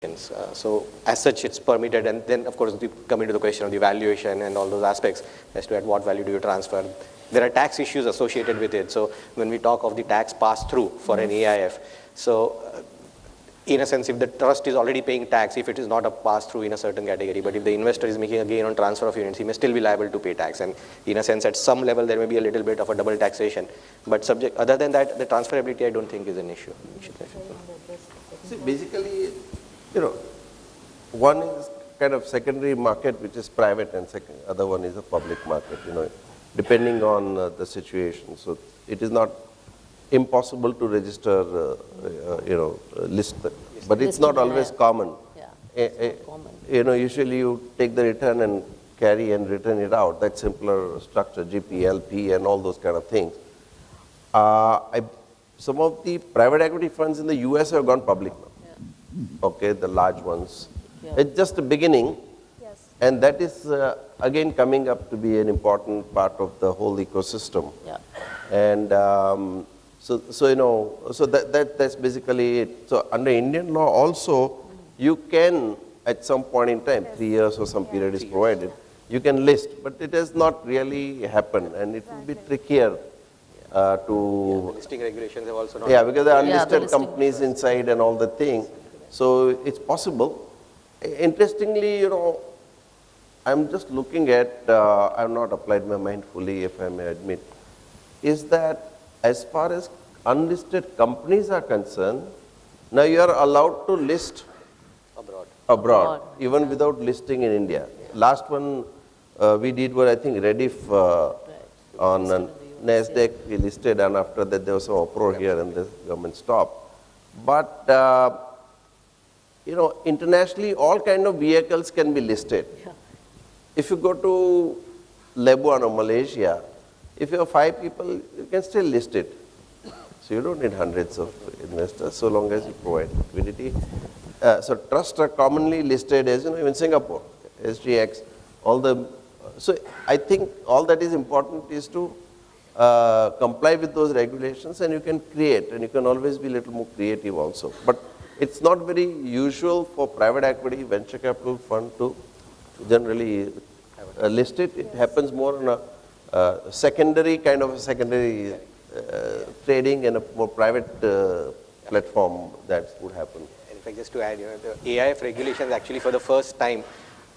So as such, it's permitted, and then of course we come into the question of the valuation and all those aspects as to at what value do you transfer. There are tax issues associated with it. So when we talk of the tax pass-through for an AIF, so in a sense, if the trust is already paying tax, if it is not a pass-through in a certain category, but if the investor is making a gain on transfer of units, he may still be liable to pay tax. And in a sense, at some level, there may be a little bit of a double taxation. But other than that, the transferability, I don't think is an issue. See, basically, one is kind of secondary market, which is private, and other one is a public market, depending on the situation. So it is not impossible to register, list, but it's not always common. Usually you take the return and carry and return it out. That's simpler structure, GP, LP, and all those kind of things. Some of the private equity funds in the US have gone public now. Okay, the large ones. It's just the beginning, and that is again coming up to be an important part of the whole ecosystem. And so that's basically it. So under Indian law also, you can at some point in time, 3 years or some period is provided, you can list, but it has not really happened, and it will be trickier to listing regulations have also not. Because there are unlisted companies inside and all the thing. So it's possible. Interestingly, I'm just looking at, I've not applied my mind fully, if I may admit, is that as far as unlisted companies are concerned, now you are allowed to list abroad even without listing in India. Last one we did was, I think, Rediff on NASDAQ, we listed, and after that there was some uproar here and the government stopped. But internationally, all kind of vehicles can be listed. If you go to Lebanon or Malaysia, if you have 5 people, you can still list it. So you don't need hundreds of investors, so long as you provide liquidity. So trusts are commonly listed as, even Singapore, SGX, so I think all that is important is to comply with those regulations, and you can create, and you can always be a little more creative also. But it's not very usual for private equity, venture capital fund to generally list it. It happens more on a secondary trading and a more private platform that would happen. And in fact, just to add, the AIF regulations actually for the first time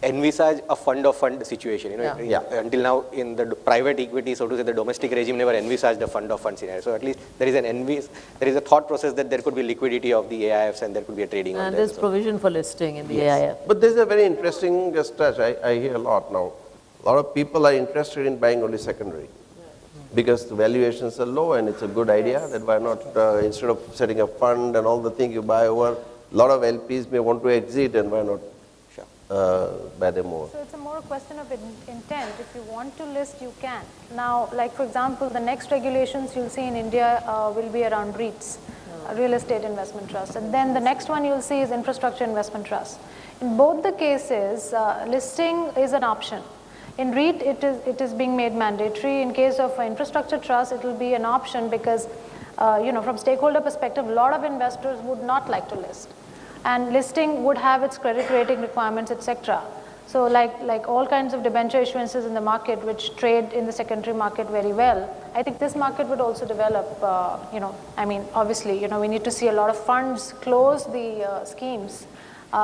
envisage a fund-of-fund situation. Until now, in the private equity, so to say, the domestic regime never envisaged a fund-of-fund scenario. So at least there is a thought process that there could be liquidity of the AIFs and there could be a trading on there. And there's provision for listing in the AIF. But there's a very interesting touch. I hear a lot now. A lot of people are interested in buying only secondary because the valuations are low, and it's a good idea that why not, instead of setting a fund and all the things you buy over, a lot of LPs may want to exit, and why not buy them more. So it's a more question of intent. If you want to list, you can. Now, like for example, the next regulations you'll see in India will be around REITs, real estate investment trusts. And then the next one you'll see is infrastructure investment trusts. In both the cases, listing is an option. In REIT, it is being made mandatory. In case of infrastructure trust, it will be an option because, from stakeholder perspective, a lot of investors would not like to list. And listing would have its credit rating requirements, etc. So like all kinds of debenture issuances in the market which trade in the secondary market very well, I think this market would also develop, obviously, we need to see a lot of funds close the schemes.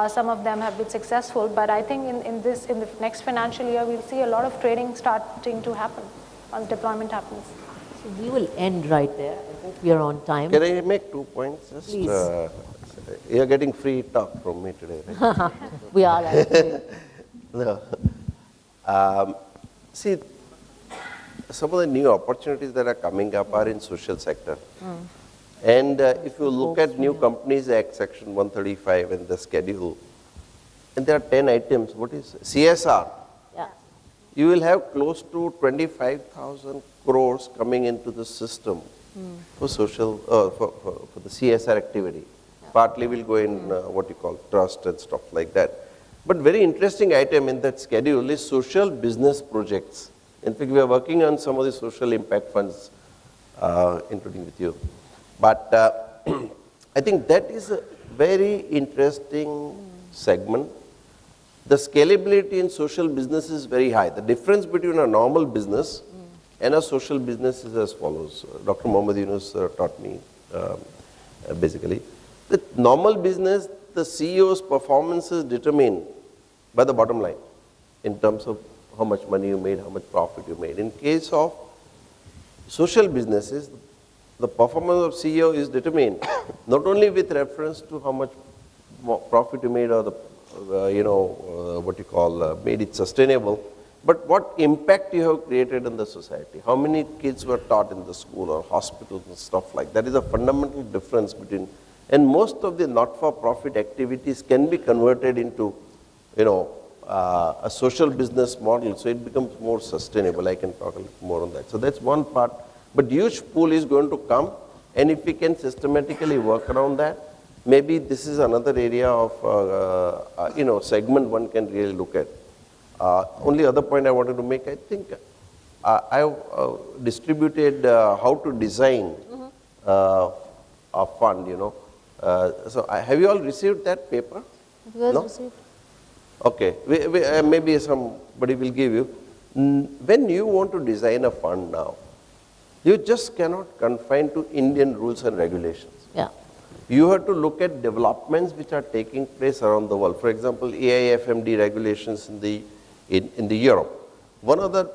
Some of them have been successful, but I think in the next financial year, we'll see a lot of trading starting to happen once deployment happens. So we will end right there. I hope we are on time. Can I make 2 points? Just, please. You're getting free talk from me today, right? We are actually. No. See, some of the new opportunities that are coming up are in social sector. And if you look at New Companies Act, Section 135 and the schedule, and there are 10 items. What is CSR? You will have close to 25,000 crores coming into the system for social, for the CSR activity. Partly will go in what you call trust and stuff like that. But very interesting item in that schedule is social business projects. In fact, we are working on some of the social impact funds, including with you. But I think that is very interesting segment. The scalability in social business is very high. The difference between a normal business and a social business is as follows. Dr. Mohammad Yunus taught me basically. The normal business, the CEO's performance is determined by the bottom line in terms of how much money you made, how much profit you made. In case of social businesses, the performance of CEO is determined not only with reference to how much profit you made or the made it sustainable, but what impact you have created in the society. How many kids were taught in the school or hospitals and stuff like that is a fundamental difference between, and most of the not-for-profit activities can be converted into, a social business model, so it becomes more sustainable. I can talk a little more on that. So that's one part, but huge pool is going to come, and if we can systematically work around that, maybe this is another area of, segment one can really look at. Only other point I wanted to make, I think I distributed how to design a fund, So have you all received that paper? You guys No? received? Okay, maybe somebody will give you. When you want to design a fund now, you just cannot confine to Indian rules and regulations. Yeah. You have to look at developments which are taking place around the world. For example, AIFMD regulations in the Europe. One of the,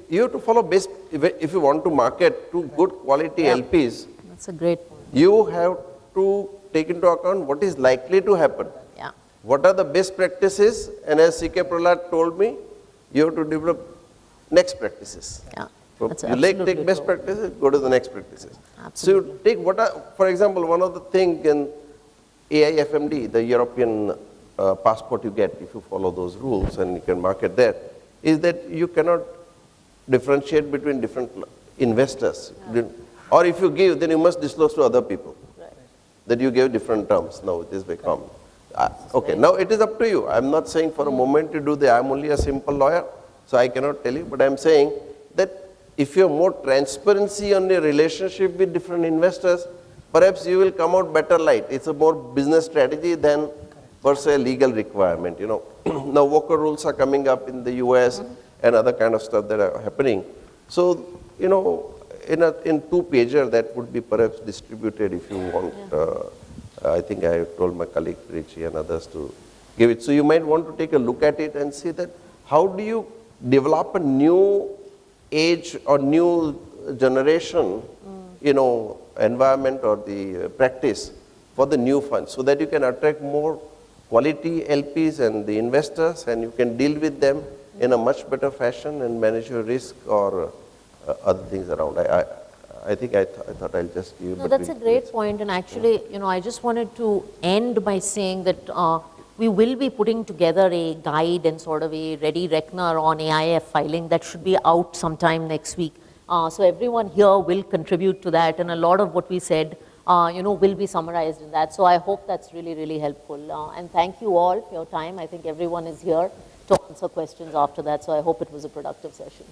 you have to follow best, if you want to market to good quality LPs, That's a great point. you have to take into account what is likely to happen. Yeah. What are the best practices? And as C.K. Prahlad told me, you have to develop next practices. Yeah. So That's you absolutely take best true. practices, go to the next practices. Absolutely. So you take for example, one of the things in AIFMD, the European passport you get if you follow those rules and you can market there, is that you cannot differentiate between different investors. Or if you give, then you must disclose to other people that you gave different terms. Now it is very common. Okay, now it is up to you. I'm not saying for a moment to do that. I'm only a simple lawyer, so I cannot tell you. But I'm saying that if you have more transparency on your relationship with different investors, perhaps you will come out better light. It's a more business strategy than per se legal requirement. Now Walker rules are coming up in the US and other kind of stuff that are happening. So, in two-pager that would be perhaps distributed if you want. I think I told my colleague Richie and others to give it. So you might want to take a look at it and see that how do you develop a new age or new generation, environment or the practice for the new funds so that you can attract more quality LPs and the investors and you can deal with them in a much better fashion and manage your risk or other things around. I think I thought I'll just give you. No, that's a great point. And actually, I just wanted to end by saying that we will be putting together a guide and sort of a ready reckoner on AIF filing that should be out sometime next week. So everyone here will contribute to that, and a lot of what we said, will be summarized in that. So I hope that's really, really helpful. And thank you all for your time. I think everyone is here to answer questions after that. So I hope it was a productive session.